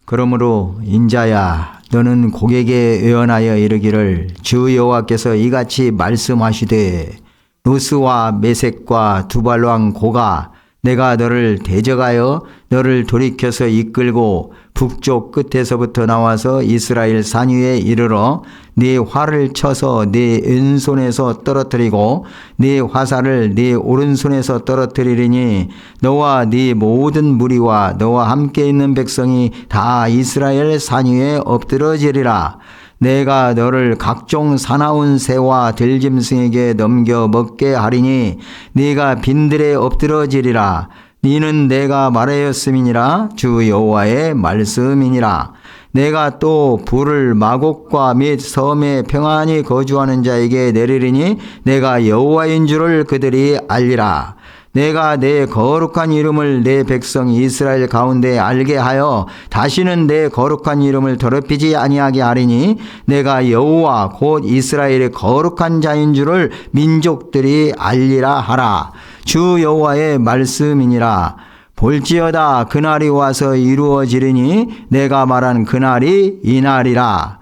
그러므로 인자야, 너는 고객에 예언하여 이르기를 주 여호와께서 이같이 말씀하시되 노스와 메섹과 두발왕 고가 내가 너를 대적하여 너를 돌이켜서 이끌고 북쪽 끝에서부터 나와서 이스라엘 산 위에 이르러 네 활을 쳐서 네 왼손에서 떨어뜨리고 네 화살을 네 오른손에서 떨어뜨리리니 너와 네 모든 무리와 너와 함께 있는 백성이 다 이스라엘 산 위에 엎드러지리라. 내가 너를 각종 사나운 새와 들짐승에게 넘겨 먹게 하리니 네가 빈들에 엎드러지리라. 이는 내가 말하였음이니라. 주 여호와의 말씀이니라. 내가 또 불을 마곡과 및 섬에 평안히 거주하는 자에게 내리리니 내가 여호와인 줄을 그들이 알리라. 내가 내 거룩한 이름을 내 백성 이스라엘 가운데 알게 하여 다시는 내 거룩한 이름을 더럽히지 아니하게 하리니 내가 여호와 곧 이스라엘의 거룩한 자인 줄을 민족들이 알리라 하라. 주 여호와의 말씀이니라. 볼지어다 그날이 와서 이루어지리니 내가 말한 그날이 이날이라.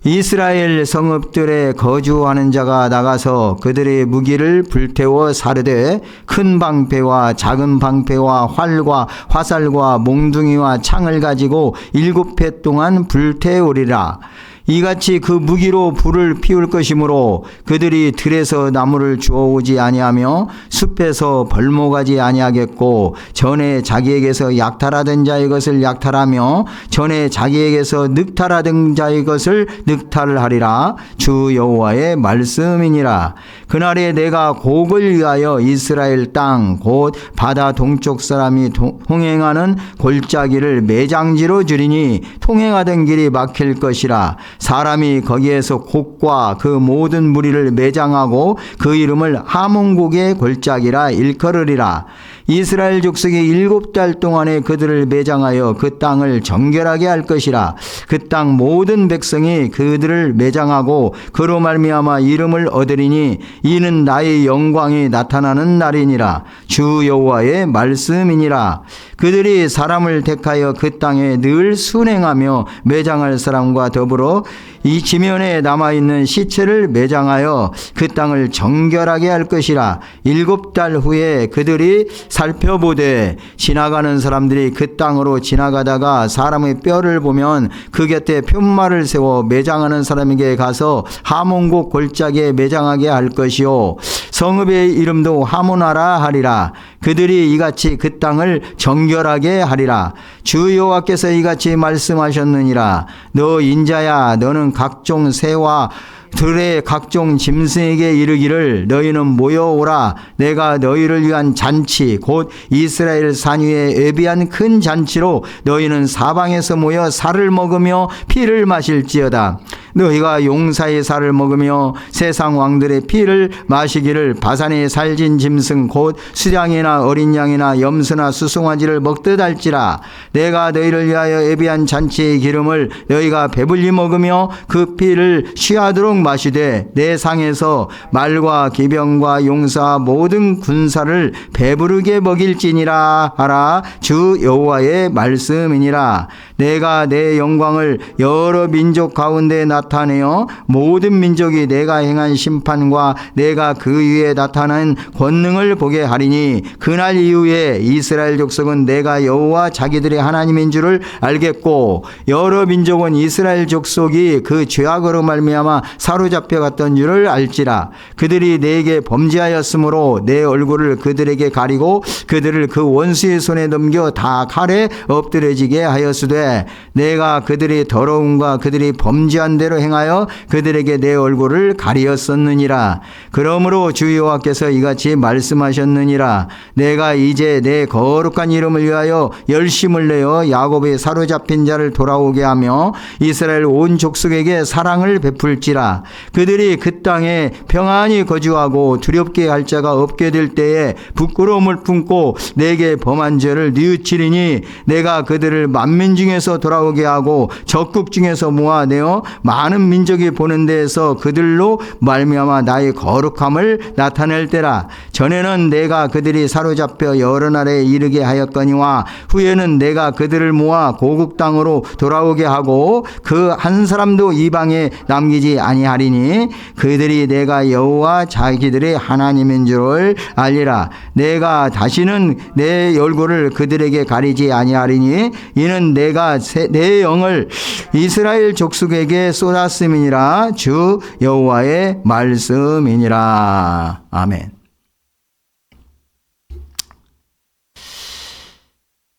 이스라엘 성읍들에 거주하는 자가 나가서 그들의 무기를 불태워 사르되 큰 방패와 작은 방패와 활과 화살과 몽둥이와 창을 가지고 7해 동안 불태우리라. 이같이 그 무기로 불을 피울 것이므로 그들이 들에서 나무를 주워오지 아니하며 숲에서 벌목하지 아니하겠고 전에 자기에게서 약탈하던 자의 것을 약탈하며 전에 자기에게서 늑탈하던 자의 것을 늑탈하리라. 주 여호와의 말씀이니라. 그날에 내가 곡을 위하여 이스라엘 땅 곧 바다 동쪽 사람이 통행하는 골짜기를 매장지로 주리니 통행하던 길이 막힐 것이라. 사람이 거기에서 곡과 그 모든 무리를 매장하고 그 이름을 하몬곡의 골짜기라 일컬으리라. 이스라엘 족속이 7달 동안에 그들을 매장하여 그 땅을 정결하게 할 것이라. 그 땅 모든 백성이 그들을 매장하고 그로 말미암아 이름을 얻으리니 이는 나의 영광이 나타나는 날이니라. 주 여호와의 말씀이니라. 그들이 사람을 택하여 그 땅에 늘 순행하며 매장할 사람과 더불어 이 지면에 남아있는 시체를 매장하여 그 땅을 정결하게 할 것이라. 7달 후에 그들이 살펴보되 지나가는 사람들이 그 땅으로 지나가다가 사람의 뼈를 보면 그 곁에 푯말을 세워 매장하는 사람에게 가서 하몬곡 골짜기에 매장하게 할 것이요 성읍의 이름도 하모나라 하리라. 그들이 이같이 그 땅을 정결하게 하리라. 주 여호와께서 이같이 말씀하셨느니라. 너 인자야, 너는 각종 새와 들의 각종 짐승에게 이르기를 너희는 모여오라. 내가 너희를 위한 잔치 곧 이스라엘 산 위에 예비한 큰 잔치로 너희는 사방에서 모여 살을 먹으며 피를 마실지어다. 너희가 용사의 살을 먹으며 세상 왕들의 피를 마시기를 바산에 살진 짐승 곧 수량이나 어린 양이나 염소나 수송아지를 먹듯 할지라. 내가 너희를 위하여 예비한 잔치의 기름을 너희가 배불리 먹으며 그 피를 취하도록 마시되 내 상에서 말과 기병과 용사 모든 군사를 배부르게 먹일지니라 하라. 주 여호와의 말씀이니라. 내가 내 영광을 여러 민족 가운데 나타내어 모든 민족이 내가 행한 심판과 내가 그 위에 나타난 권능을 보게 하리니 그날 이후에 이스라엘 족속은 내가 여호와 자기들의 하나님인 줄을 알겠고 여러 민족은 이스라엘 족속이 그 죄악으로 말미암아 사로잡혀 갔던 줄을 알지라. 그들이 내게 범죄하였으므로 내 얼굴을 그들에게 가리고 그들을 그 원수의 손에 넘겨 다 칼에 엎드려지게 하였으되 내가 그들이 더러움과 그들이 범죄한 대로 행하여 그들에게 내 얼굴을 가리었었느니라. 그러므로 주 여호와께서 이같이 말씀하셨느니라. 내가 이제 내 거룩한 이름을 위하여 열심을 내어 야곱의 사로잡힌 자를 돌아오게 하며 이스라엘 온 족속에게 사랑을 베풀지라. 그들이 그 땅에 평안히 거주하고 두렵게 할 자가 없게 될 때에 부끄러움을 품고 내게 범한 죄를 뉘우치리니 내가 그들을 만민 중에서 돌아오게 하고 적국 중에서 모아내어 많은 민족이 보는 데에서 그들로 말미암아 나의 거룩함을 나타낼 때라. 전에는 내가 그들이 사로잡혀 여러 나라에 이르게 하였거니와 후에는 내가 그들을 모아 고국 땅으로 돌아오게 하고 그 한 사람도 이방에 남기지 아니하리니 그들이 내가 여호와 자기들의 하나님인 줄을 알리라. 내가 다시는 내 얼굴을 그들에게 가리지 아니하리니 이는 내가 내 영을 이스라엘 족속에게 쏟았음이니라. 주 여호와의 말씀이니라. 아멘.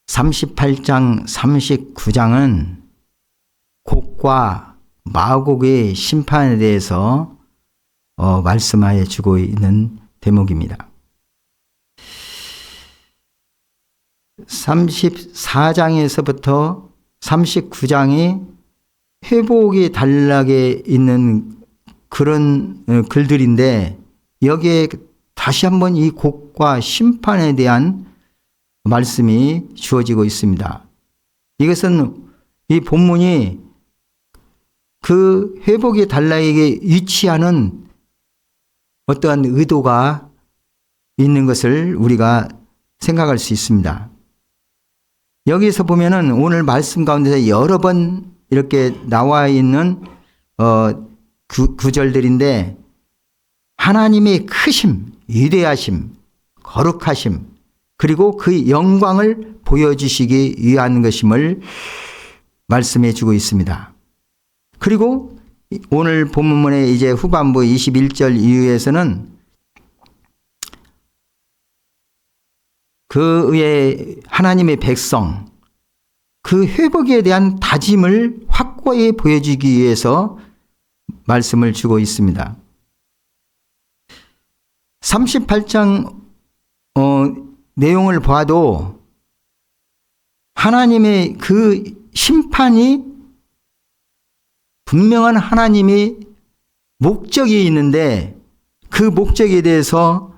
38장 39장은 곡과 마곡의 심판에 대해서 말씀하여 주고 있는 대목입니다. 34장에서부터 39장이 회복이 단락에 있는 그런 글들인데 여기에 다시 한번 이 곡과 심판에 대한 말씀이 주어지고 있습니다. 이것은 이 본문이 그 회복의 단락에게 위치하는 어떠한 의도가 있는 것을 우리가 생각할 수 있습니다. 여기서 보면은 오늘 말씀 가운데서 여러 번 이렇게 나와 있는 구절들인데 하나님의 크심, 위대하심, 거룩하심 그리고 그 영광을 보여주시기 위한 것임을 말씀해 주고 있습니다. 그리고 오늘 본문의 이제 후반부 21절 이후에서는 그 외에 하나님의 백성, 그 회복에 대한 다짐을 확고히 보여주기 위해서 말씀을 주고 있습니다. 38장 내용을 봐도 하나님의 그 심판이 분명한 하나님이 목적이 있는데 그 목적에 대해서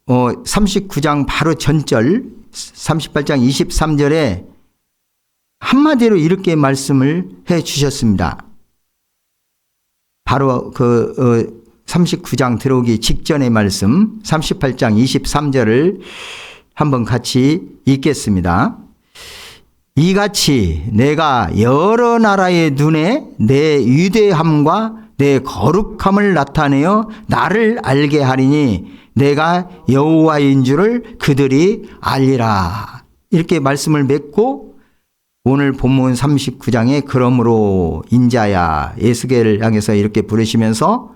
39장 바로 전절 38장 23절에 한마디로 이렇게 말씀을 해 주셨습니다. 바로 39장 들어오기 직전의 말씀 38장 23절을 한번 같이 읽겠습니다. 이같이 내가 여러 나라의 눈에 내 위대함과 내 거룩함을 나타내어 나를 알게 하리니 내가 여호와인 줄을 그들이 알리라. 이렇게 말씀을 맺고 오늘 본문 39장에 그러므로 인자야 에스겔을 향해서 이렇게 부르시면서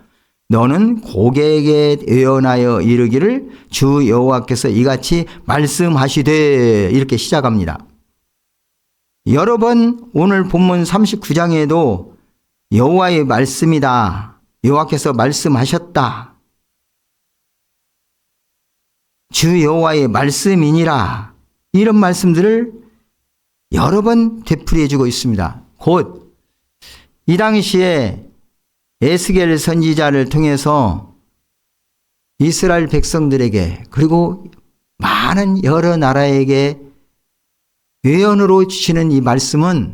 너는 고객에게 예언하여 이르기를 주 여호와께서 이같이 말씀하시되 이렇게 시작합니다. 여러 번 오늘 본문 39장에도 여호와의 말씀이다. 여호와께서 말씀하셨다. 주 여호와의 말씀이니라. 이런 말씀들을 여러 번 되풀이해 주고 있습니다. 곧 이 당시에 에스겔 선지자를 통해서 이스라엘 백성들에게 그리고 많은 여러 나라에게 예언으로 주시는 이 말씀은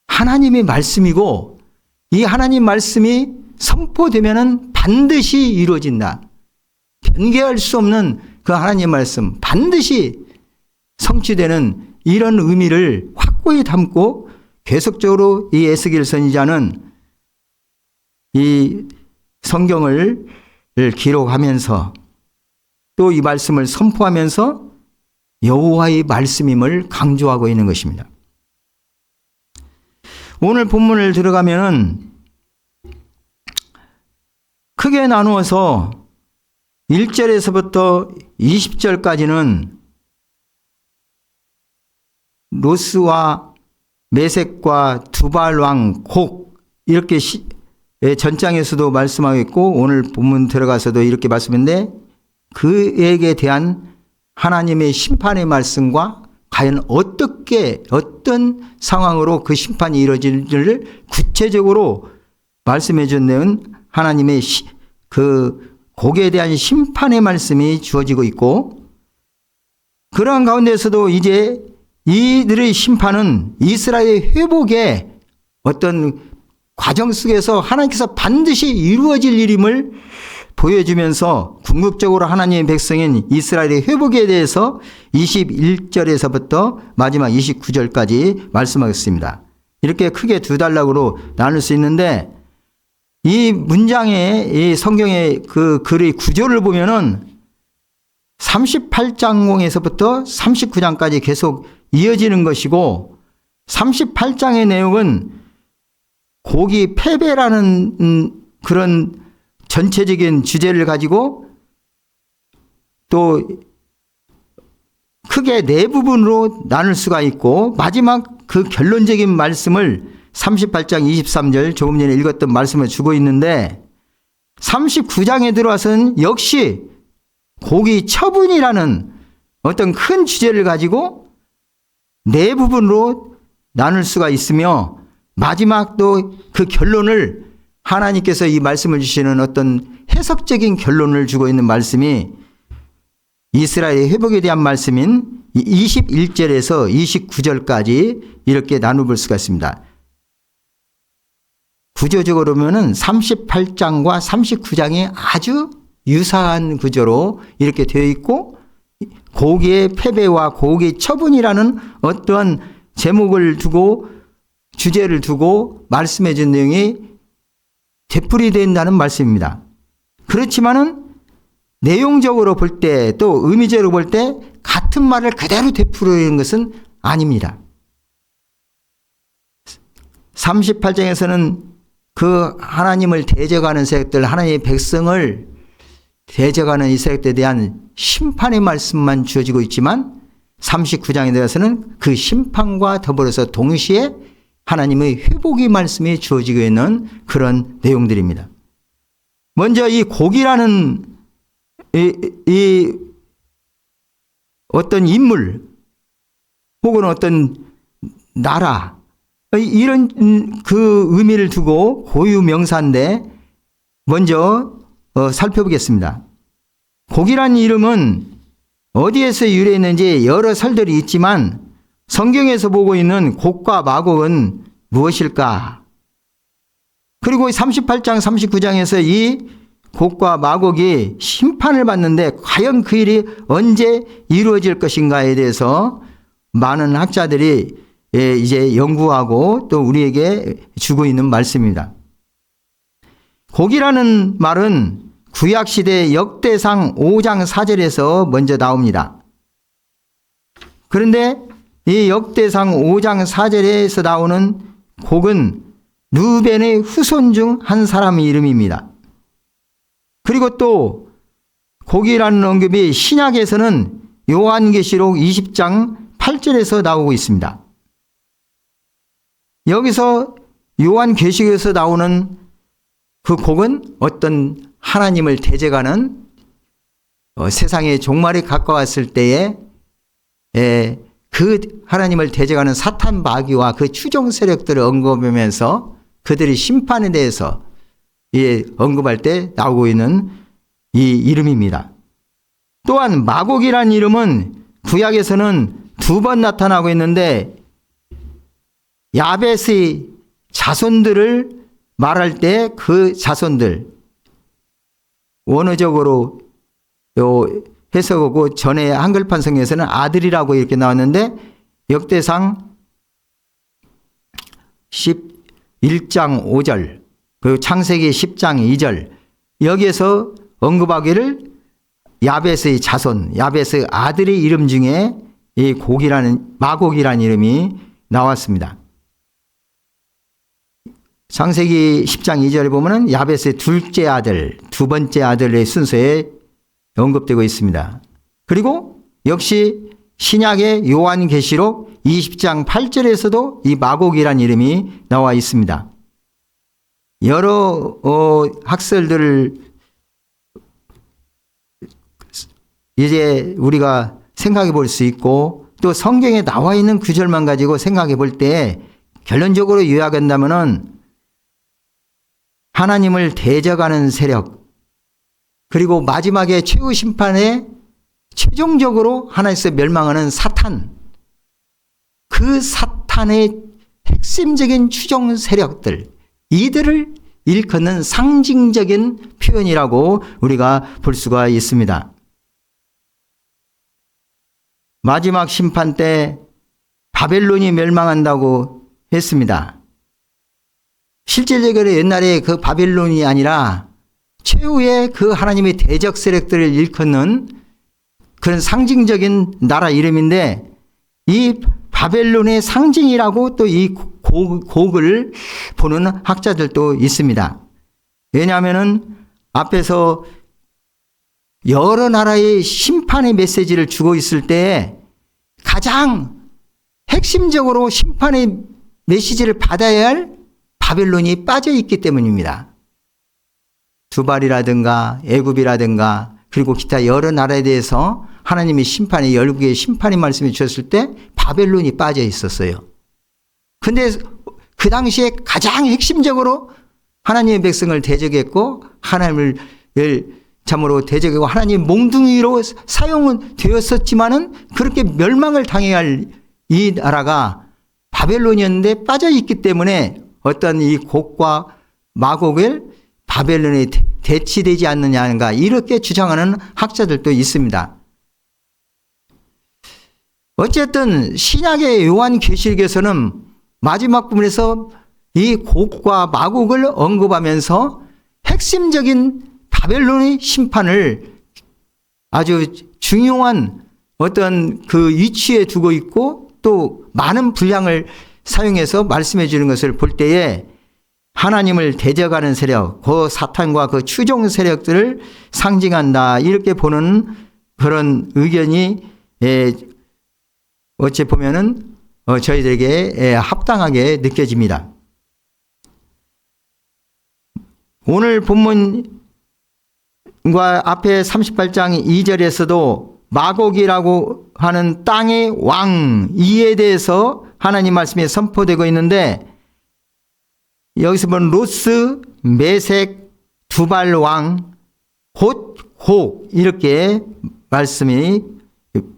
하나님의 말씀이고 이 하나님 말씀이 선포되면은 반드시 이루어진다. 변개할 수 없는 그 하나님 말씀 반드시 성취되는 이런 의미를 확고히 담고 계속적으로 이 에스겔 선지자는 이 성경을 기록하면서 또 이 말씀을 선포하면서 여호와의 말씀임을 강조하고 있는 것입니다. 오늘 본문을 들어가면은 크게 나누어서 1절에서부터 20절까지는 로스와 메섹과 두발 왕 곡 이렇게 전장에서도 말씀하고 있고 오늘 본문 들어가서도 이렇게 말씀했는데 그에게 대한 하나님의 심판의 말씀과 과연 어떤 상황으로 그 심판이 이루어질지를 구체적으로 말씀해 준 내용은 하나님의 그 곡에 대한 심판의 말씀이 주어지고 있고 그러한 가운데서도 이제 이들의 심판은 이스라엘의 회복에 어떤 과정 속에서 하나님께서 반드시 이루어질 일임을 보여주면서 궁극적으로 하나님의 백성인 이스라엘의 회복에 대해서 21절에서부터 마지막 29절까지 말씀하겠습니다. 이렇게 크게 두 단락으로 나눌 수 있는데, 이 문장의 이 성경의 그 글의 구조를 보면은 38장에서부터 39장까지 계속 이어지는 것이고, 38장의 내용은 고기 패배라는 그런 전체적인 주제를 가지고 또 크게 네 부분으로 나눌 수가 있고, 마지막 그 결론적인 말씀을 38장 23절 조금 전에 읽었던 말씀을 주고 있는데, 39장에 들어와서는 역시 고기 처분이라는 어떤 큰 주제를 가지고 네 부분으로 나눌 수가 있으며, 마지막 또 그 결론을 하나님께서 이 말씀을 주시는 어떤 해석적인 결론을 주고 있는 말씀이 이스라엘의 회복에 대한 말씀인 21절에서 29절까지 이렇게 나눠볼 수가 있습니다. 구조적으로 보면은 38장과 39장이 아주 유사한 구조로 이렇게 되어 있고, 고기의 패배와 고기 처분이라는 어떠한 제목을 두고 주제를 두고 말씀해 준 내용이 되풀이된다는 말씀입니다. 그렇지만은 내용적으로 볼 때 또 의미적으로 볼 때 같은 말을 그대로 되풀이하는 것은 아닙니다. 38장에서는 그 하나님을 대적하는 세력들, 하나님의 백성을 대적하는 이 세력들에 대한 심판의 말씀만 주어지고 있지만, 39장에 대해서는 그 심판과 더불어서 동시에 하나님의 회복의 말씀이 주어지고 있는 그런 내용들입니다. 먼저 이 고기라는 이 어떤 인물 혹은 어떤 나라, 이런 그 의미를 두고 고유 명사인데, 먼저 살펴보겠습니다. 고기라는 이름은 어디에서 유래했는지 여러 설들이 있지만, 성경에서 보고 있는 곡과 마곡은 무엇일까? 그리고 38장 39장에서 이 곡과 마곡이 심판을 받는데 과연 그 일이 언제 이루어질 것인가에 대해서 많은 학자들이 이제 연구하고 또 우리에게 주고 있는 말씀입니다. 곡이라는 말은 구약시대 역대상 5장 4절에서 먼저 나옵니다. 그런데 이 역대상 5장 4절에서 나오는 곡은 르벤의 후손 중 한 사람의 이름입니다. 그리고 또 곡이라는 언급이 신약에서는 요한계시록 20장 8절에서 나오고 있습니다. 여기서 요한계시록에서 나오는 그 곡은 어떤 하나님을 대적하는 세상의 종말이 가까웠을 때에 그 하나님을 대적하는 사탄 마귀와 그 추종 세력들을 언급하면서 그들의 심판에 대해서 언급할 때 나오고 있는 이 이름입니다. 또한 마곡이라는 이름은 구약에서는 두 번 나타나고 있는데, 야벳의 자손들을 말할 때 그 자손들, 원어적으로 해석하고 전에 한글판 성경에서는 아들이라고 이렇게 나왔는데, 역대상 11장 5절, 그리고 창세기 10장 2절, 여기에서 언급하기를 야벳의 자손, 야벳의 아들의 이름 중에 이 마곡이라는 이름이 나왔습니다. 창세기 10장 2절에 보면은 야벳의 둘째 아들, 두 번째 아들의 순서에 언급되고 있습니다. 그리고 역시 신약의 요한계시록 20장 8절에서도 이 마곡이라는 이름이 나와 있습니다. 여러 학설들을 이제 우리가 생각해 볼 수 있고, 또 성경에 나와 있는 구절만 가지고 생각해 볼 때 결론적으로 요약한다면은 하나님을 대적하는 세력, 그리고 마지막에 최후 심판에 최종적으로 하나님께서 멸망하는 사탄, 그 사탄의 핵심적인 추종 세력들, 이들을 일컫는 상징적인 표현이라고 우리가 볼 수가 있습니다. 마지막 심판 때 바벨론이 멸망한다고 했습니다. 실질적으로 옛날에 그 바벨론이 아니라 최후의 그 하나님의 대적 세력들을 일컫는 그런 상징적인 나라 이름인데, 이 바벨론의 상징이라고 또 이 곡을 보는 학자들도 있습니다. 왜냐하면은 앞에서 여러 나라의 심판의 메시지를 주고 있을 때 가장 핵심적으로 심판의 메시지를 받아야 할 바벨론이 빠져 있기 때문입니다. 두발이라든가 애굽이라든가 그리고 기타 여러 나라에 대해서 하나님이 심판이 열국의 심판의 말씀을 주셨을 때 바벨론이 빠져 있었어요. 근데 그 당시에 가장 핵심적으로 하나님의 백성을 대적했고 하나님을 참으로 대적하고 하나님 몽둥이로 사용은 되었었지만은 그렇게 멸망을 당해야 할 이 나라가 바벨론이었는데 빠져 있기 때문에 어떤 이 곡과 마곡을 바벨론에 대치되지 않느냐가 이렇게 주장하는 학자들도 있습니다. 어쨌든 신약의 요한계시록에서는 마지막 부분에서 이 곡과 마곡을 언급하면서 핵심적인 바벨론의 심판을 아주 중요한 어떤 그 위치에 두고 있고 또 많은 분량을 사용해서 말씀해 주는 것을 볼 때에 하나님을 대적하는 세력, 그 사탄과 그 추종 세력들을 상징한다 이렇게 보는 그런 의견이 어찌 보면은 저희들에게 합당하게 느껴집니다. 오늘 본문과 앞에 38장 2절에서도 마곡이라고 하는 땅의 왕, 이에 대해서 하나님 말씀이 선포되고 있는데, 여기서 보면 로스, 메색, 두발 왕, 곧, 곡 이렇게 말씀이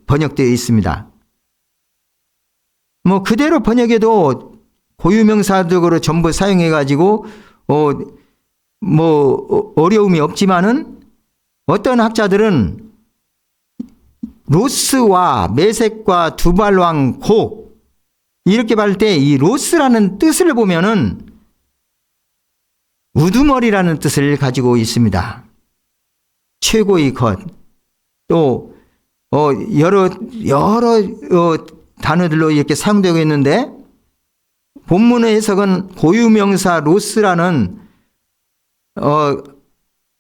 번역되어 있습니다. 뭐 그대로 번역해도 고유명사적으로 전부 사용해가지고 어려움이 없지만은 어떤 학자들은 로스와 메색과 두발왕 곡 이렇게 말 때 이 로스라는 뜻을 보면은 우두머리라는 뜻을 가지고 있습니다. 최고의 것. 또 여러 단어들로 이렇게 사용되고 있는데, 본문의 해석은 고유명사 로스라는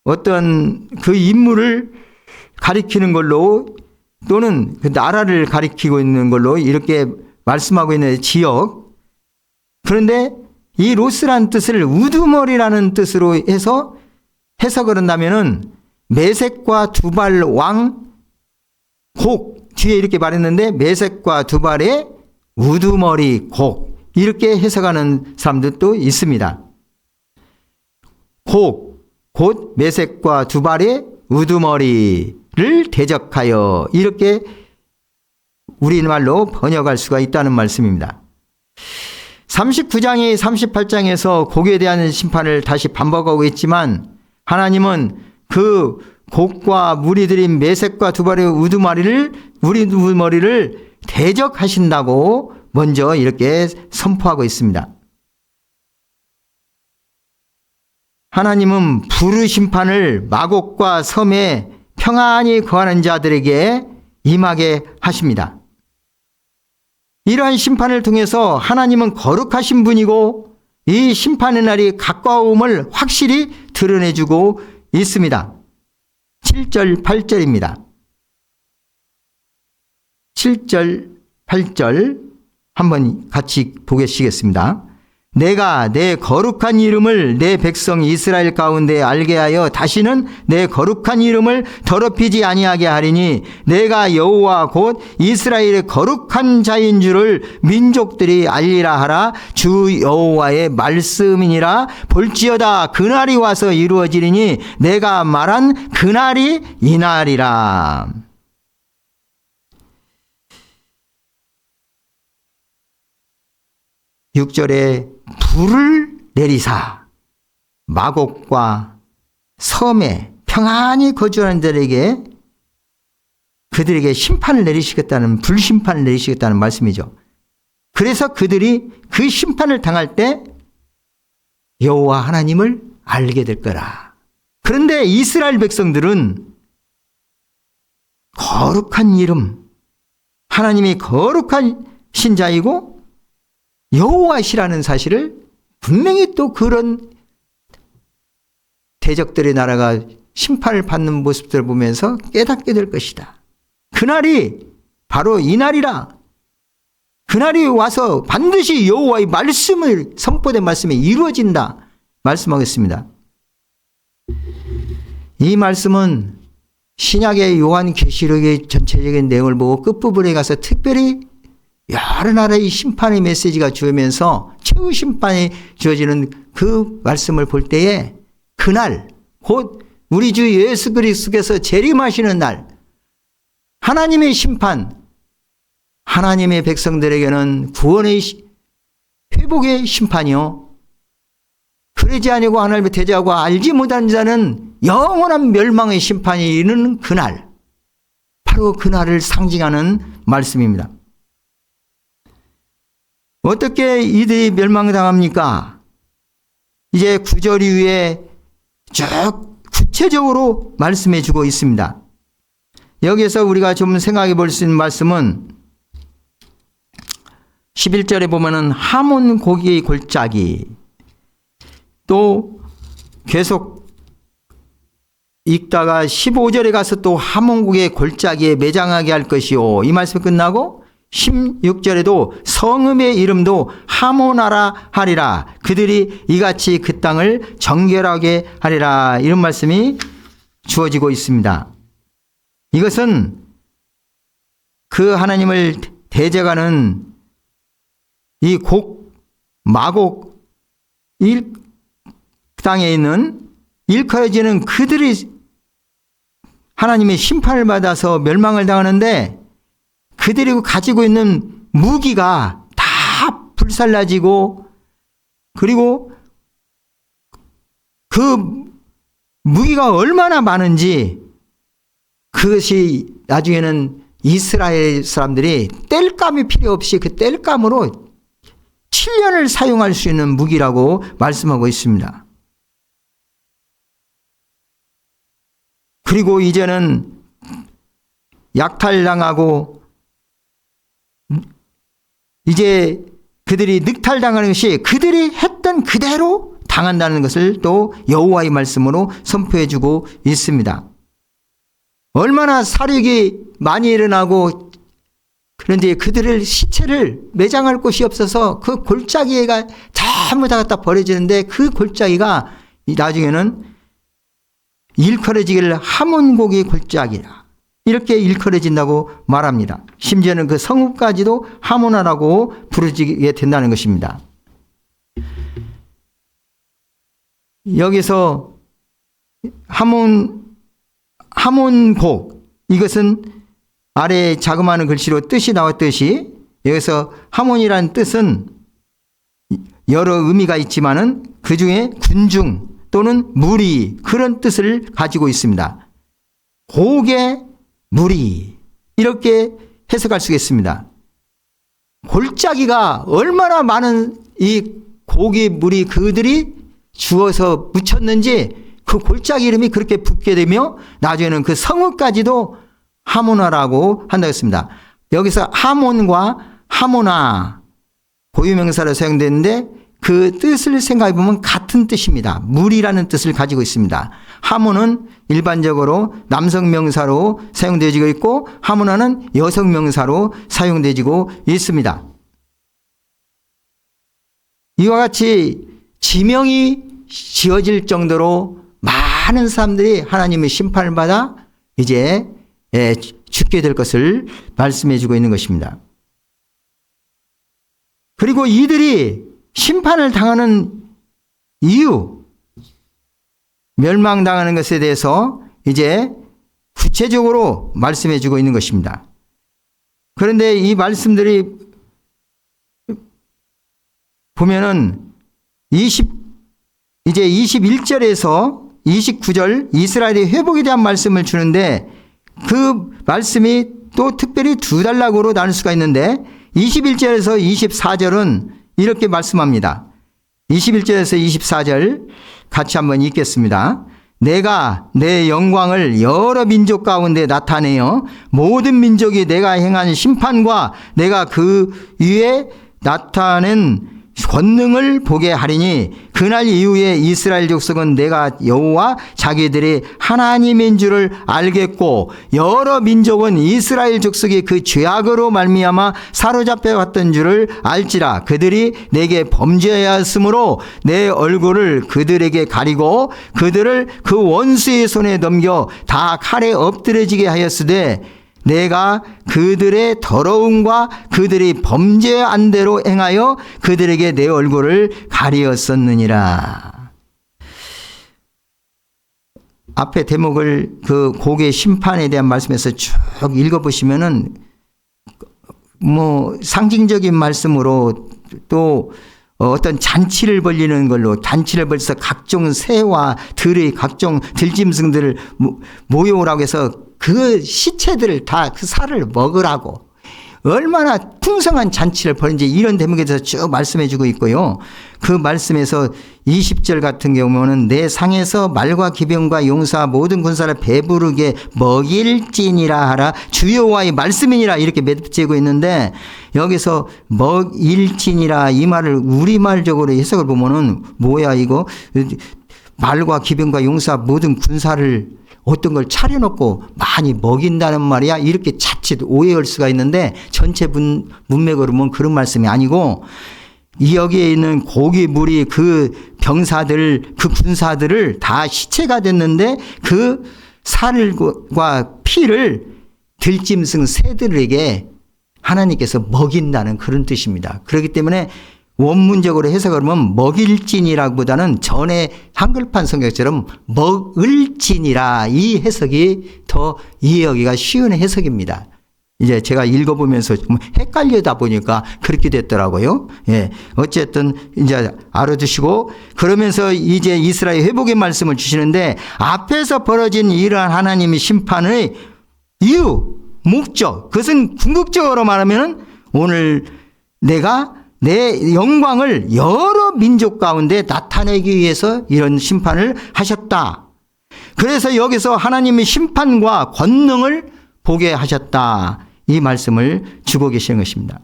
어떤 그 인물을 가리키는 걸로 또는 그 나라를 가리키고 있는 걸로 이렇게 말씀하고 있는 지역. 그런데 이 로스라는 뜻을 우두머리라는 뜻으로 해서 해석을 한다면은 메색과 두발 왕 곡 뒤에 이렇게 말했는데 메색과 두발의 우두머리 곡 이렇게 해석하는 사람들도 있습니다. 곡, 곧 메색과 두발의 우두머리를 대적하여 이렇게 우리말로 번역할 수가 있다는 말씀입니다. 39장이 38장에서 곡에 대한 심판을 다시 반복하고 있지만 하나님은 그 곡과 무리들인 메색과 두발의 우두머리를 대적하신다고 먼저 이렇게 선포하고 있습니다. 하나님은 불의 심판을 마곡과 섬에 평안히 거하는 자들에게 임하게 하십니다. 이러한 심판을 통해서 하나님은 거룩하신 분이고 이 심판의 날이 가까움을 확실히 드러내주고 있습니다. 7절, 8절입니다. 7절, 8절 한번 같이 보시겠습니다. 내가 내 거룩한 이름을 내 백성 이스라엘 가운데 알게 하여 다시는 내 거룩한 이름을 더럽히지 아니하게 하리니 내가 여호와 곧 이스라엘의 거룩한 자인 줄을 민족들이 알리라 하라. 주 여호와의 말씀이니라. 볼지어다 그날이 와서 이루어지리니 내가 말한 그날이 이날이라. 6절에 불을 내리사 마곡과 섬에 평안히 거주하는 자들에게 그들에게 심판을 내리시겠다는, 불심판을 내리시겠다는 말씀이죠. 그래서 그들이 그 심판을 당할 때 여호와 하나님을 알게 될 거라. 그런데 이스라엘 백성들은 거룩한 이름, 하나님이 거룩한 신자이고 여호와시라는 사실을 분명히 또 그런 대적들의 나라가 심판을 받는 모습들을 보면서 깨닫게 될 것이다. 그날이 바로 이 날이라. 그날이 와서 반드시 여호와의 말씀을, 선포된 말씀이 이루어진다 말씀하겠습니다. 이 말씀은 신약의 요한계시록의 전체적인 내용을 보고 끝부분에 가서 특별히 여러 나라의 심판의 메시지가 주어지면서 최후 심판이 주어지는 그 말씀을 볼 때에 그날 곧 우리 주 예수 그리스도께서 재림하시는 날, 하나님의 심판, 하나님의 백성들에게는 구원의 회복의 심판이요, 그러지 아니고 하나님의 대적하고 알지 못한 자는 영원한 멸망의 심판이 이르는 그날, 바로 그날을 상징하는 말씀입니다. 어떻게 이들이 멸망당합니까? 이제 9절 이후에 쭉 구체적으로 말씀해 주고 있습니다. 여기서 우리가 좀 생각해 볼 수 있는 말씀은 11절에 보면은 하몬 고기의 골짜기, 또 계속 읽다가 15절에 가서 또 하몬 고기의 골짜기에 매장하게 할 것이요, 이 말씀이 끝나고 16절에도 성읍의 이름도 하모나라 하리라, 그들이 이같이 그 땅을 정결하게 하리라, 이런 말씀이 주어지고 있습니다. 이것은 그 하나님을 대적하는 이 마곡 땅에 있는 일컬어지는 그들이 하나님의 심판을 받아서 멸망을 당하는데, 그들이 가지고 있는 무기가 다 불살라지고, 그리고 그 무기가 얼마나 많은지, 그것이 나중에는 이스라엘 사람들이 땔감이 필요 없이 그 땔감으로 7년을 사용할 수 있는 무기라고 말씀하고 있습니다. 그리고 이제는 약탈당하고 이제 그들이 늑탈당하는 것이 그들이 했던 그대로 당한다는 것을 또 여호와의 말씀으로 선포해 주고 있습니다. 얼마나 살육이 많이 일어나고, 그런데 그들을 시체를 매장할 곳이 없어서 그 골짜기가 전부 다 갖다 버려지는데, 그 골짜기가 나중에는 일컬어지기를 하몬고기 골짜기라, 이렇게 일컬어진다고 말합니다. 심지어는 그 성읍까지도 하모나라고 부르지게 된다는 것입니다. 여기서 하몬곡, 이것은 아래에 자그마한 글씨로 뜻이 나왔듯이, 여기서 하몬이라는 뜻은 여러 의미가 있지만은 그 중에 군중 또는 무리, 그런 뜻을 가지고 있습니다. 곡의 무리, 이렇게 해석할 수 있습니다. 골짜기가 얼마나 많은 이 곡의 무리, 그들이 주어서 묻혔는지 그 골짜기 이름이 그렇게 붙게 되며 나중에는 그 성읍까지도 하모나라고 한다고 했습니다. 여기서 하몬과 하모나 고유명사로 사용되는데, 그 뜻을 생각해 보면 같은 뜻입니다. 물이라는 뜻을 가지고 있습니다. 하몬은 일반적으로 남성 명사로 사용되어지고 있고, 하모나는 여성 명사로 사용되어지고 있습니다. 이와 같이 지명이 지어질 정도로 많은 사람들이 하나님의 심판을 받아 이제 죽게 될 것을 말씀해 주고 있는 것입니다. 그리고 이들이 심판을 당하는 이유, 멸망당하는 것에 대해서 이제 구체적으로 말씀해 주고 있는 것입니다. 그런데 이 말씀들이 보면은 이제 21절에서 29절 이스라엘의 회복에 대한 말씀을 주는데 그 말씀이 또 특별히 두 단락으로 나눌 수가 있는데 21절에서 24절은 이렇게 말씀합니다. 21절에서 24절 같이 한번 읽겠습니다. 내가 내 영광을 여러 민족 가운데 나타내어 모든 민족이 내가 행한 심판과 내가 그 위에 나타낸 권능을 보게 하리니 그날 이후에 이스라엘 족속은 내가 여호와 자기들이 하나님인 줄을 알겠고 여러 민족은 이스라엘 족속이 그 죄악으로 말미암아 사로잡혀 갔던 줄을 알지라. 그들이 내게 범죄하였으므로 내 얼굴을 그들에게 가리고 그들을 그 원수의 손에 넘겨 다 칼에 엎드려지게 하였으되 내가 그들의 더러움과 그들이 범죄한 대로 행하여 그들에게 내 얼굴을 가리었었느니라. 앞에 대목을 그 고개 심판에 대한 말씀에서 쭉 읽어보시면은 상징적인 말씀으로 또 어떤 잔치를 벌리는 걸로 잔치를 벌여서 각종 새와 들의 각종 들짐승들을 모여오라고 해서 그 시체들을 다 그 살을 먹으라고 얼마나 풍성한 잔치를 벌인지 이런 대목에 대해서 쭉 말씀해 주고 있고요. 그 말씀에서 20절 같은 경우는 내 상에서 말과 기병과 용사 모든 군사를 배부르게 먹일지니라 하라 주 여호와의 말씀이니라 이렇게 맺지고 있는데 여기서 먹일지니라 이 말을 우리말적으로 해석을 보면은 뭐야 이거 말과 기병과 용사 모든 군사를 어떤 걸 차려놓고 많이 먹인다는 말이야 이렇게 자칫 오해할 수가 있는데 전체 문맥으로 보면 그런 말씀이 아니고 이 여기에 있는 고기 무리 그 병사들 그 군사들을 다 시체가 됐는데 그 살과 피를 들짐승 새들에게 하나님께서 먹인다는 그런 뜻입니다. 그렇기 때문에 원문적으로 해석을 하면 먹일진이라기보다는 전에 한글판 성경처럼 먹을진이라 이 해석이 더 이해하기가 쉬운 해석입니다. 이제 제가 읽어보면서 좀 헷갈려다 보니까 그렇게 됐더라고요. 예. 어쨌든 이제 알아두시고 그러면서 이제 이스라엘 회복의 말씀을 주시는데 앞에서 벌어진 이러한 하나님의 심판의 이유, 목적 그것은 궁극적으로 말하면 오늘 내가 내 영광을 여러 민족 가운데 나타내기 위해서 이런 심판을 하셨다. 그래서 여기서 하나님의 심판과 권능을 보게 하셨다. 이 말씀을 주고 계시는 것입니다.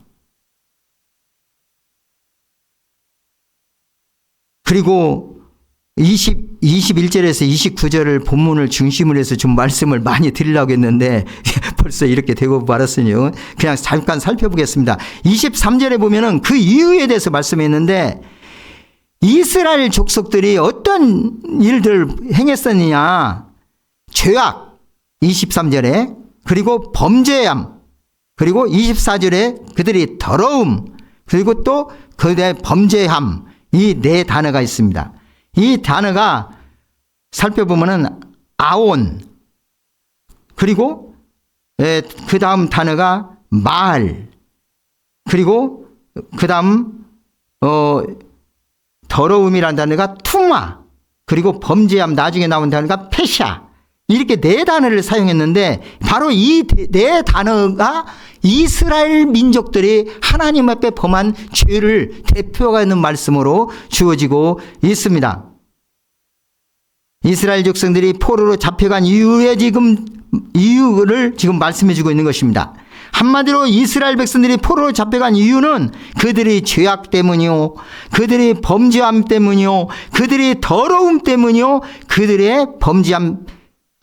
그리고 21절에서 29절을 본문을 중심으로 해서 좀 말씀을 많이 드리려고 했는데 벌써 이렇게 되고 말았으니요. 그냥 잠깐 살펴보겠습니다. 23절에 보면은 그 이유에 대해서 말씀했는데 이스라엘 족속들이 어떤 일들을 행했었느냐. 죄악 23절에 그리고 범죄함 그리고 24절에 그들이 더러움 그리고 또 그들의 범죄함 이 네 단어가 있습니다. 이 단어가 살펴보면은 아온 그리고 그 다음 단어가 말 그리고 그 다음 더러움이라는 단어가 투마 그리고 범죄함 나중에 나온 단어가 페샤 이렇게 네 단어를 사용했는데 바로 이 네 단어가 이스라엘 민족들이 하나님 앞에 범한 죄를 대표하는 말씀으로 주어지고 있습니다. 이스라엘 족속들이 포로로 잡혀간 이유를 지금 말씀해 주고 있는 것입니다. 한마디로 이스라엘 백성들이 포로로 잡혀간 이유는 그들의 죄악 때문이요, 그들의 범죄함 때문이요, 그들의 더러움 때문이요, 그들의 범죄함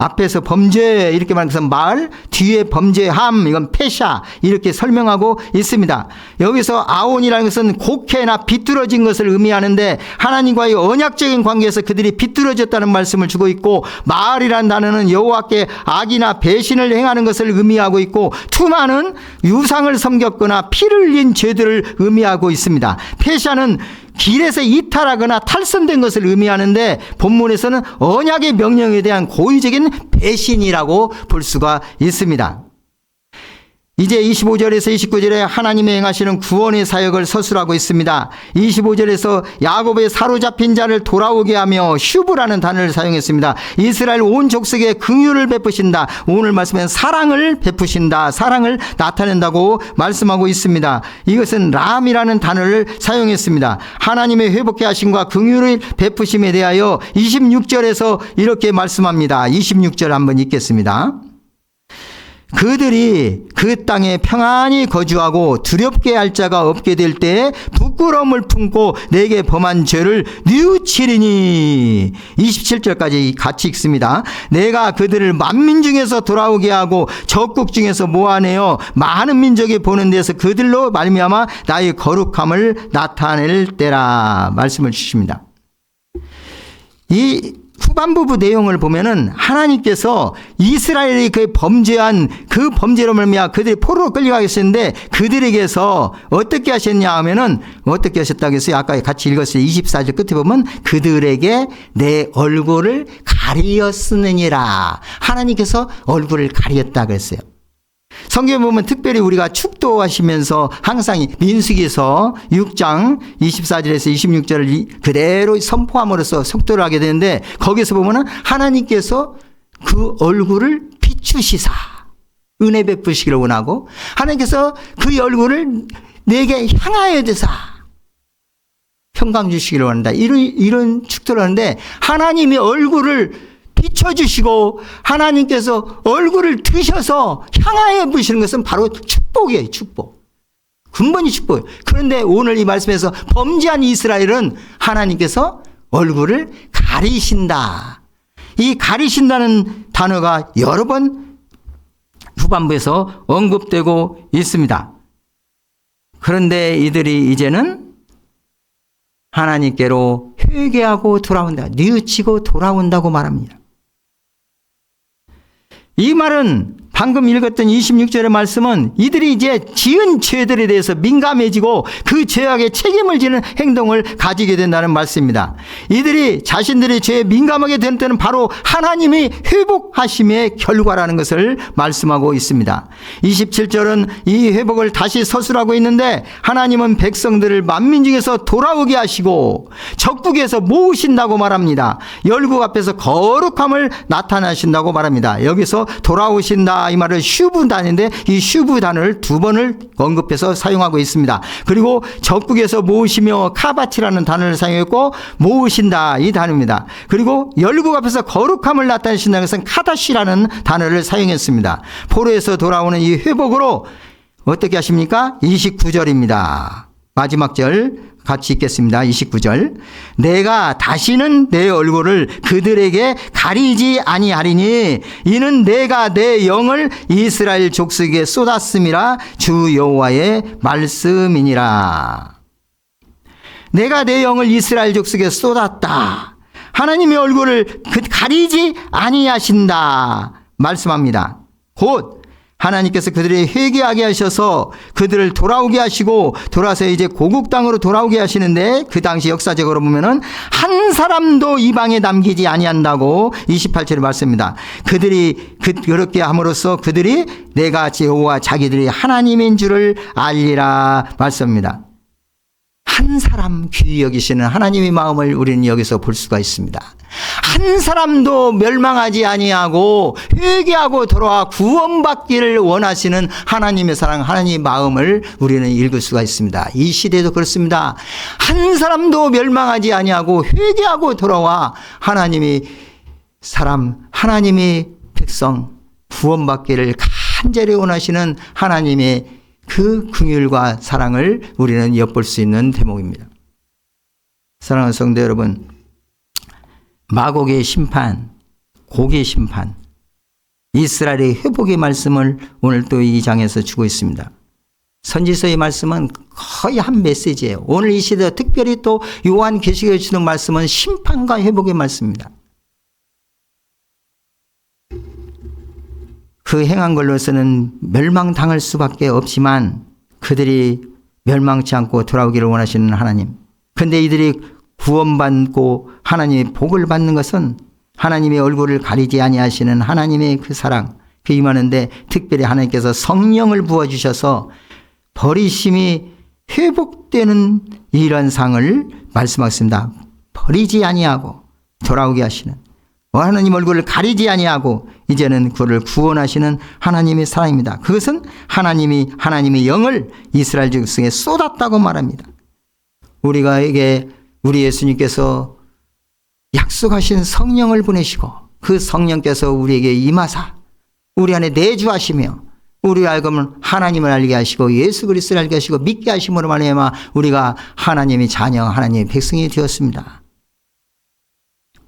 앞에서 범죄 이렇게 말해서 말 뒤에 범죄함 이건 페샤 이렇게 설명하고 있습니다. 여기서 아온이라는 것은 곡해나 비뚤어진 것을 의미하는데 하나님과의 언약적인 관계에서 그들이 비뚤어졌다는 말씀을 주고 있고 마을이라는 단어는 여호와께 악이나 배신을 행하는 것을 의미하고 있고 투마는 유상을 섬겼거나 피를 흘린 죄들을 의미하고 있습니다. 페샤는 길에서 이탈하거나 탈선된 것을 의미하는데 본문에서는 언약의 명령에 대한 고의적인 배신이라고 볼 수가 있습니다. 이제 25절에서 29절에 하나님의 행하시는 구원의 사역을 서술하고 있습니다. 25절에서 야곱의 사로잡힌 자를 돌아오게 하며 슈브라는 단어를 사용했습니다. 이스라엘 온 족속에 긍휼을 베푸신다. 오늘 말씀은 사랑을 베푸신다. 사랑을 나타낸다고 말씀하고 있습니다. 이것은 람이라는 단어를 사용했습니다. 하나님의 회복해 하심과 긍휼을 베푸심에 대하여 26절에서 이렇게 말씀합니다. 26절 한번 읽겠습니다. 그들이 그 땅에 평안히 거주하고 두렵게 할 자가 없게 될 때 부끄러움을 품고 내게 범한 죄를 뉘우치리니. 27절까지 같이 읽습니다. 내가 그들을 만민 중에서 돌아오게 하고 적국 중에서 모아내어 많은 민족이 보는 데서 그들로 말미암아 나의 거룩함을 나타낼 때라 말씀을 주십니다. 이 후반부 내용을 보면은 하나님께서 이스라엘이 그 범죄한 그 범죄로 말미암아 그들이 포로로 끌려가게 했는데 그들에게서 어떻게 하셨냐 하면은 어떻게 하셨다고 했어요? 아까 같이 읽었어요. 24절 끝에 보면 그들에게 내 얼굴을 가리었으느니라. 하나님께서 얼굴을 가리었다 그랬어요. 성경에 보면 특별히 우리가 축도하시면서 항상 민수기에서 6장 24절에서 26절을 그대로 선포함으로써 속도를 하게 되는데 거기서 보면 하나님께서 그 얼굴을 비추시사 은혜 베푸시기를 원하고 하나님께서 그 얼굴을 내게 향하여 드사 평강 주시기를 원한다. 이런 축도를 하는데 하나님의 얼굴을 비춰주시고 하나님께서 얼굴을 드셔서 향하여 보시는 것은 바로 축복이에요. 축복. 근본이 축복이에요. 그런데 오늘 이 말씀에서 범죄한 이스라엘은 하나님께서 얼굴을 가리신다. 이 가리신다는 단어가 여러 번 후반부에서 언급되고 있습니다. 그런데 이들이 이제는 하나님께로 회개하고 돌아온다. 뉘우치고 돌아온다고 말합니다. 이 말은 방금 읽었던 26절의 말씀은 이들이 이제 지은 죄들에 대해서 민감해지고 그 죄악에 책임을 지는 행동을 가지게 된다는 말씀입니다. 이들이 자신들의 죄에 민감하게 된 때는 바로 하나님이 회복하심의 결과라는 것을 말씀하고 있습니다. 27절은 이 회복을 다시 서술하고 있는데 하나님은 백성들을 만민 중에서 돌아오게 하시고 적국에서 모으신다고 말합니다. 열국 앞에서 거룩함을 나타나신다고 말합니다. 여기서 돌아오신다 이 말을 슈브 단인데 이 슈브 단어를 두 번을 언급해서 사용하고 있습니다. 그리고 적국에서 모으시며 카바티라는 단어를 사용했고 모으신다 이 단어입니다. 그리고 열국 앞에서 거룩함을 나타내신다는 것은 카다시라는 단어를 사용했습니다. 포로에서 돌아오는 이 회복으로 어떻게 하십니까? 29절입니다. 마지막 절 같이 읽겠습니다. 29절. 내가 다시는 내 얼굴을 그들에게 가리지 아니하리니 이는 내가 내 영을 이스라엘 족속에 쏟았음이라 주 여호와의 말씀이니라. 내가 내 영을 이스라엘 족속에 쏟았다. 하나님의 얼굴을 가리지 아니하신다 말씀합니다. 곧 하나님께서 그들이 회개하게 하셔서 그들을 돌아오게 하시고 돌아서 이제 고국 땅으로 돌아오게 하시는데 그 당시 역사적으로 보면은 한 사람도 이방에 남기지 아니한다고 28절에 말씀입니다. 그들이 그렇게 함으로써 그들이 내가 여호와 자기들이 하나님인 줄을 알리라 말씀입니다. 한 사람 귀히 여기시는 하나님의 마음을 우리는 여기서 볼 수가 있습니다. 한 사람도 멸망하지 아니하고 회개하고 돌아와 구원받기를 원하시는 하나님의 사랑, 하나님의 마음을 우리는 읽을 수가 있습니다. 이 시대도 그렇습니다. 한 사람도 멸망하지 아니하고 회개하고 돌아와 하나님의 사람, 하나님의 백성 구원받기를 간절히 원하시는 하나님의 그 긍휼과 사랑을 우리는 엿볼 수 있는 대목입니다. 사랑하는 성도 여러분, 마곡의 심판, 고기의 심판, 이스라엘의 회복의 말씀을 오늘 또 이 장에서 주고 있습니다. 선지서의 말씀은 거의 한 메시지예요. 오늘 이 시대 특별히 또 요한계시록에 주는 말씀은 심판과 회복의 말씀입니다. 그 행한 걸로서는 멸망당할 수밖에 없지만 그들이 멸망치 않고 돌아오기를 원하시는 하나님. 그런데 이들이 구원받고 하나님의 복을 받는 것은 하나님의 얼굴을 가리지 아니하시는 하나님의 그 사랑, 그 임하는데 특별히 하나님께서 성령을 부어주셔서 버리심이 회복되는 이런 상을 말씀하셨습니다. 버리지 아니하고 돌아오게 하시는, 하나님 얼굴을 가리지 아니하고 이제는 그를 구원하시는 하나님의 사랑입니다. 그것은 하나님의 영을 이스라엘 백성에 쏟았다고 말합니다. 우리가에게 우리 예수님께서 약속하신 성령을 보내시고 그 성령께서 우리에게 임하사 우리 안에 내주하시며 우리 알고는 하나님을 알게 하시고 예수 그리스도를 알게 하시고 믿게 하심으로 말미암아 우리가 하나님의 자녀, 하나님의 백성이 되었습니다.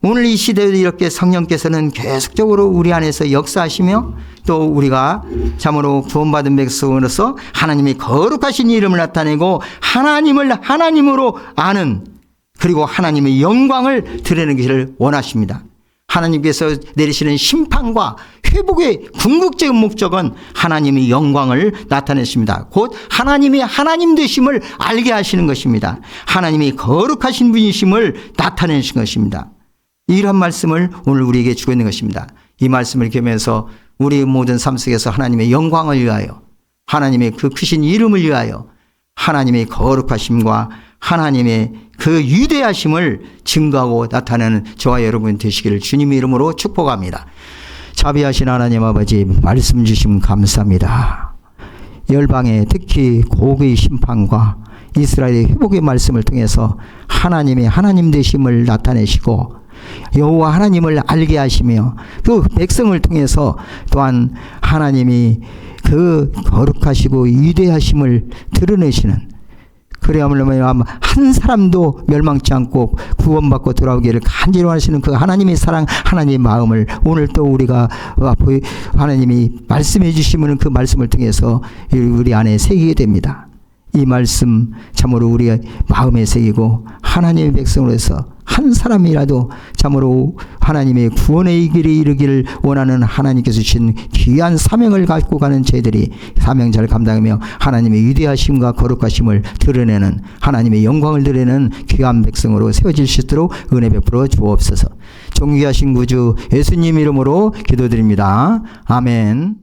오늘 이 시대에 이렇게 성령께서는 계속적으로 우리 안에서 역사하시며 또 우리가 참으로 구원받은 백성으로서 하나님의 거룩하신 이름을 나타내고 하나님을 하나님으로 아는, 그리고 하나님의 영광을 드러내는 것을 원하십니다. 하나님께서 내리시는 심판과 회복의 궁극적인 목적은 하나님의 영광을 나타내십니다. 곧 하나님의 하나님 되심을 알게 하시는 것입니다. 하나님이 거룩하신 분이심을 나타내신 것입니다. 이런 말씀을 오늘 우리에게 주고 있는 것입니다. 이 말씀을 겸해서 우리 모든 삶 속에서 하나님의 영광을 위하여, 하나님의 그 크신 이름을 위하여 하나님의 거룩하심과 하나님의 그 위대하심을 증거하고 나타내는 저와 여러분 되시기를 주님의 이름으로 축복합니다. 자비하신 하나님 아버지, 말씀 주시면 감사합니다. 열방에 특히 고국의 심판과 이스라엘의 회복의 말씀을 통해서 하나님의 하나님 되심을 나타내시고 여호와 하나님을 알게 하시며 그 백성을 통해서 또한 하나님이 그 거룩하시고 위대하심을 드러내시는, 그래야말로 한 사람도 멸망치 않고 구원받고 돌아오기를 간절히 원하시는 그 하나님의 사랑, 하나님의 마음을 오늘 또 우리가 하나님이 말씀해 주시면 그 말씀을 통해서 우리 안에 새기게 됩니다. 이 말씀 참으로 우리 마음에 새기고 하나님의 백성으로서 한 사람이라도 참으로 하나님의 구원의 길에 이르기를 원하는 하나님께서 주신 귀한 사명을 갖고 가는 저희들이 사명 잘 감당하며 하나님의 위대하심과 거룩하심을 드러내는, 하나님의 영광을 드러내는 귀한 백성으로 세워질 수 있도록 은혜 베풀어 주옵소서. 존귀하신 구주 예수님 이름으로 기도드립니다. 아멘.